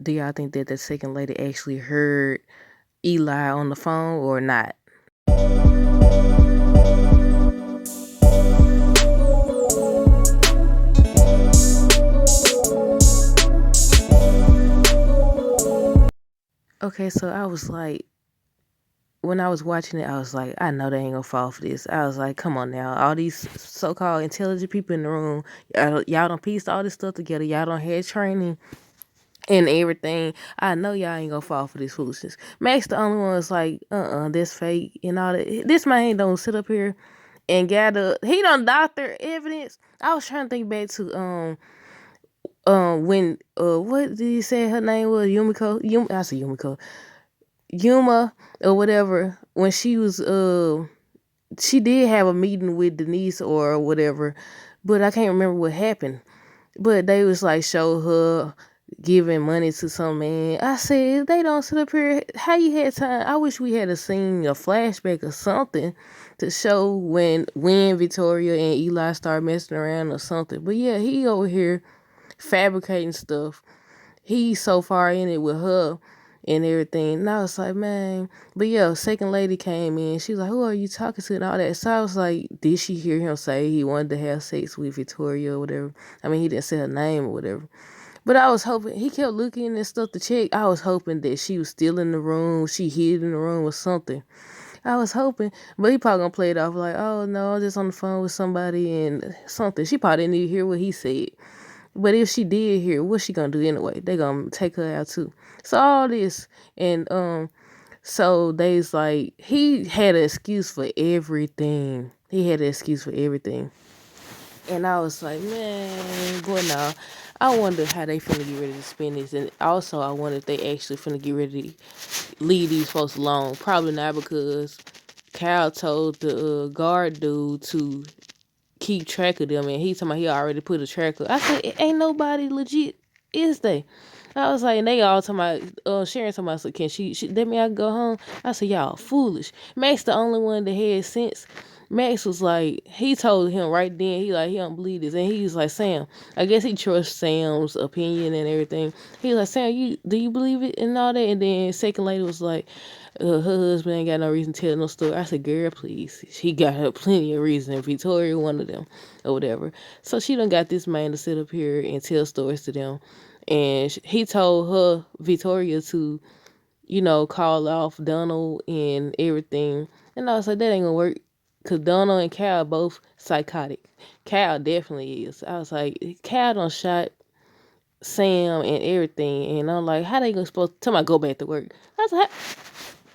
do y'all think that the second lady actually heard Eli on the phone or not? Okay, so I was like, when I was watching it, I was like, I know they ain't gonna fall for this. I was like, come on now, all these so-called intelligent people in the room, y'all done pieced all this stuff together. Y'all done had training and everything. I know y'all ain't gonna fall for this foolishness. Max the only one was like, that's fake and all that. This man don't sit up here and gather. He don't doctor evidence. I was trying to think back to when what did he say her name was? Yumiko. I said Yumiko. Yuma or whatever. When she was she did have a meeting with Denise or whatever, but I can't remember what happened. But they was like show her giving money to some man. I said they don't sit up here. How you had time? I wish we had a scene, a flashback or something to show when Victoria and Eli started messing around or something. But yeah, he over here fabricating stuff. He's so far in it with her and everything. And I was like, man. But yeah, second lady came in. She was like, who are you talking to and all that. So I was like, did she hear him say he wanted to have sex with Victoria or whatever? I mean, he didn't say her name or whatever. But I was hoping, he kept looking and stuff to check. I was hoping that she was still in the room. She hid in the room or something. I was hoping. But he probably gonna play it off like, oh no, I'm just on the phone with somebody and something. She probably didn't even hear what he said. But if she did hear, what's she gonna do anyway? They gonna take her out too. So all this and so they's like he had an excuse for everything. He had an excuse for everything. And I was like, man, boy, no. I wonder how they finna get ready to spend this. And also, I wonder if they actually finna get ready to leave these folks alone. Probably not because Cal told the guard dude to keep track of them. And he told me he already put a tracker. I said, ain't nobody legit, is they? I was like, and they all talking about, Sharon talking about, so can she let me out go home? I said, y'all foolish. Max the only one that had sense. Max was like, he told him right then, he don't believe this. And he was like, Sam, I guess he trusts Sam's opinion and everything. He was like, Sam, do you believe it and all that? And then second lady was like, her husband ain't got no reason to tell no story. I said, girl, please. She got her plenty of reason. Victoria, one of them, or whatever. So she done got this man to sit up here and tell stories to them. And he told her, Victoria, to, call off Donald and everything. And I was like, that ain't gonna work. Because Donald and Cal both psychotic. Cal definitely is. I was like, Cal done shot Sam and everything. And I'm like, how they gonna supposed to tell me go back to work? I was like,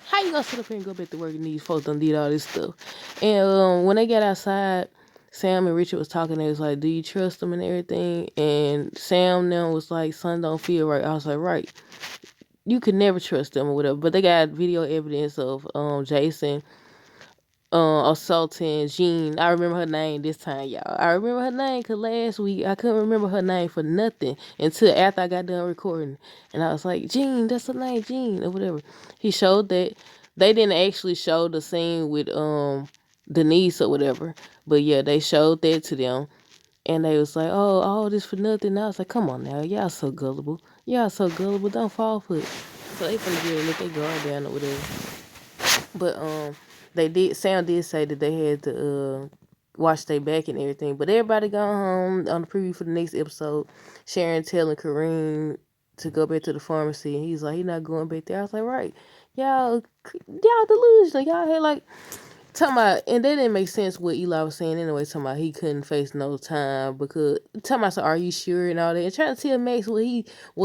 how you gonna sit up here and go back to work and these folks done did all this stuff? And when they got outside, Sam and Richard was talking. They was like, do you trust them and everything? And Sam now was like, son don't feel right. I was like, right. You could never trust them or whatever. But they got video evidence of Jason assaulting Jean. I remember her name this time, y'all. I remember her name because last week I couldn't remember her name for nothing until after I got done recording. And I was like, Jean, that's her name, Jean, or whatever. He showed that. They didn't actually show the scene with Denise or whatever. But yeah, they showed that to them. And they was like, oh, all this for nothing. And I was like, come on now. Y'all so gullible. Y'all so gullible. Don't fall for it. So they finna get let their guard down or whatever. But Sam did say that they had to watch their back and everything. But everybody gone home on the preview for the next episode. Sharon telling Kareem to go back to the pharmacy, and he's like, he's not going back there. I was like, right, y'all delusional. Y'all had like talking about, and that didn't make sense what Eli was saying anyway. Talking about he couldn't face no time because talking about, so are you sure and all that, and trying to tell Max what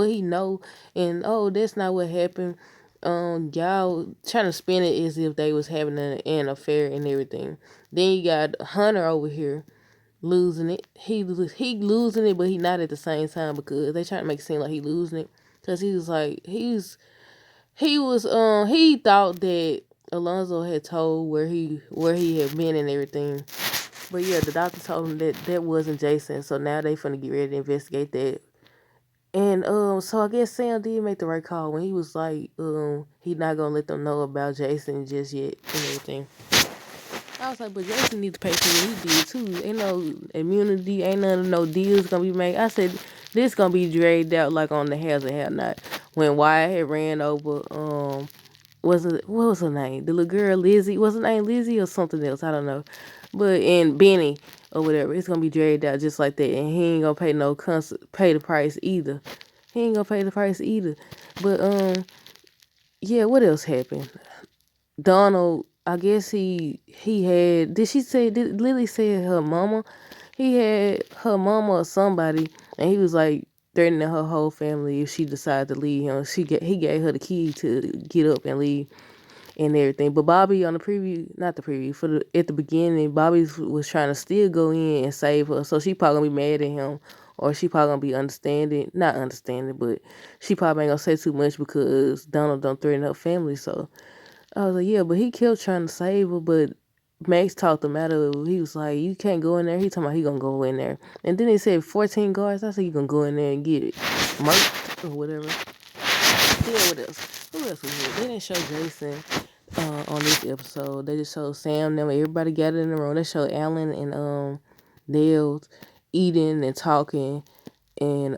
he know, and that's not what happened. Y'all trying to spin it as if they was having an affair and everything. Then you got Hunter over here losing it. He losing it, but he not at the same time because they trying to make it seem like he losing it. Cause he was like he thought that Alonzo had told where he had been and everything. But yeah, the doctor told him that wasn't Jason. So now they finna get ready to investigate that. And so I guess Sam did make the right call when he was like, he not gonna let them know about Jason just yet and everything. I was like, but Jason needs to pay for what he did too. Ain't no immunity, ain't no deals gonna be made. I said, this gonna be dragged out like on the Has and Have Not. when Wyatt had ran over what was her name? The little girl Lizzie. Was her name Lizzie or something else? I don't know. But and Benny or whatever, it's gonna be dragged out just like that, and he ain't gonna pay the price either. He ain't gonna pay the price either. But yeah, what else happened? Donald, I guess he had. Did she say? Did Lily say her mama? He had her mama or somebody, and he was like threatening her whole family if she decided to leave him. He gave her the key to get up and leave and everything. But Bobby on the preview, not the preview, at the beginning, Bobby was trying to still go in and save her. So she probably gonna be mad at him, or she probably gonna be not understanding, but she probably ain't gonna say too much because Donald don't threaten her family. So I was like, yeah, but he kept trying to save her, but Max talked him out of it. He was like, you can't go in there. He talking about he gonna go in there. And then they said 14 guards. I said, you gonna go in there and get it. Murked or whatever. Then what else? Who else was here? They didn't show Jason on this episode. They just showed Sam, them, everybody gathered in the room. They showed Alan and Nels eating and talking. And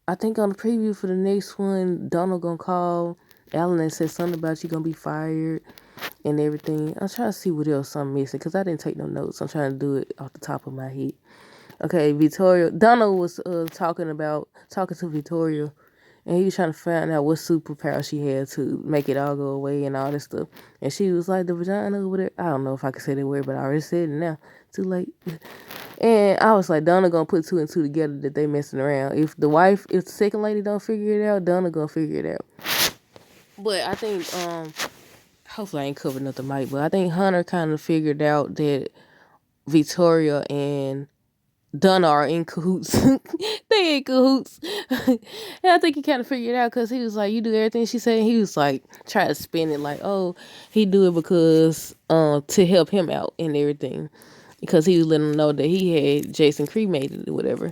I think on the preview for the next one, Donald gonna call Alan and say something about you gonna be fired and everything. I'm trying to see what else I'm missing because I didn't take no notes. I'm trying to do it off the top of my head. Okay, Donald was talking to Victoria, and he was trying to find out what superpower she had to make it all go away and all this stuff. And she was like, the vagina or whatever. I don't know if I can say that word, but I already said it now. Too late. And I was like, Donna gonna put two and two together that they messing around. If the second lady don't figure it out, Donna gonna figure it out. But I think, hopefully I ain't covered nothing, Mike, but I think Hunter kind of figured out that Victoria and Donna are in cahoots. They in cahoots. And I think he kind of figured it out because he was like, you do everything she said. He was like, try to spin it like, oh, he do it because to help him out and everything. Because he was letting him know that he had Jason cremated or whatever.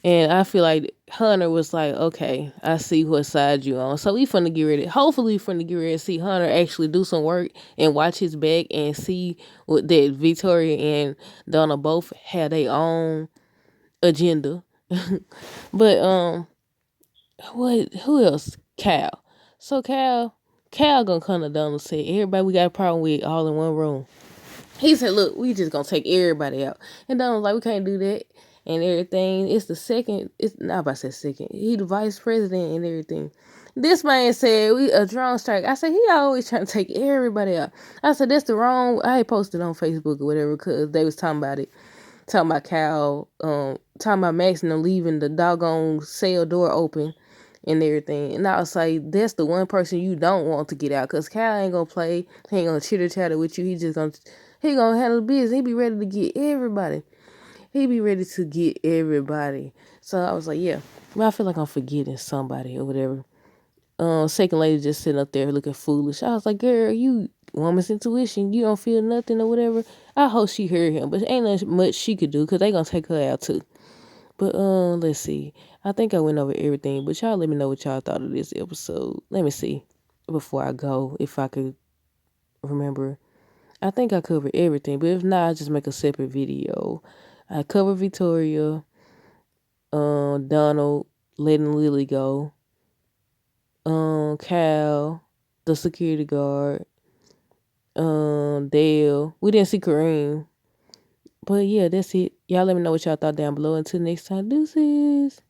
And I feel like Hunter was like, okay, I see what side you on. So hopefully we finna get ready to see Hunter actually do some work and watch his back and see that Victoria and Donna both have their own agenda. But who else? Cal. So Cal gonna come to Donald and say, everybody we got a problem with all in one room. He said, look, we just gonna take everybody out. And Donald was like, we can't do that and everything. It's not about to say second. He the vice president and everything. This man said a drone strike. I said, he always trying to take everybody out. I said, that's the wrong. I had posted on Facebook or whatever because they was talking about it. Talking about Cal, talking about Max and them leaving the doggone cell door open and everything. And I was like, that's the one person you don't want to get out because Cal ain't gonna play. He ain't gonna chitter chatter with you. He gonna handle the business. He be ready to get everybody. So I was like, yeah. But I feel like I'm forgetting somebody or whatever. Second lady just sitting up there looking foolish. I was like, girl, you woman's intuition. You don't feel nothing or whatever. I hope she heard him, but ain't not much she could do because they gonna take her out too. But let's see. I think I went over everything, but y'all let me know what y'all thought of this episode. Let me see before I go if I could remember. I think I covered everything, but if not, I'll just make a separate video. I covered Victoria, Donald letting Lily go, Cal, the security guard, Dale. We didn't see Kareem. But yeah, that's it. Y'all let me know what y'all thought down below. Until next time, deuces.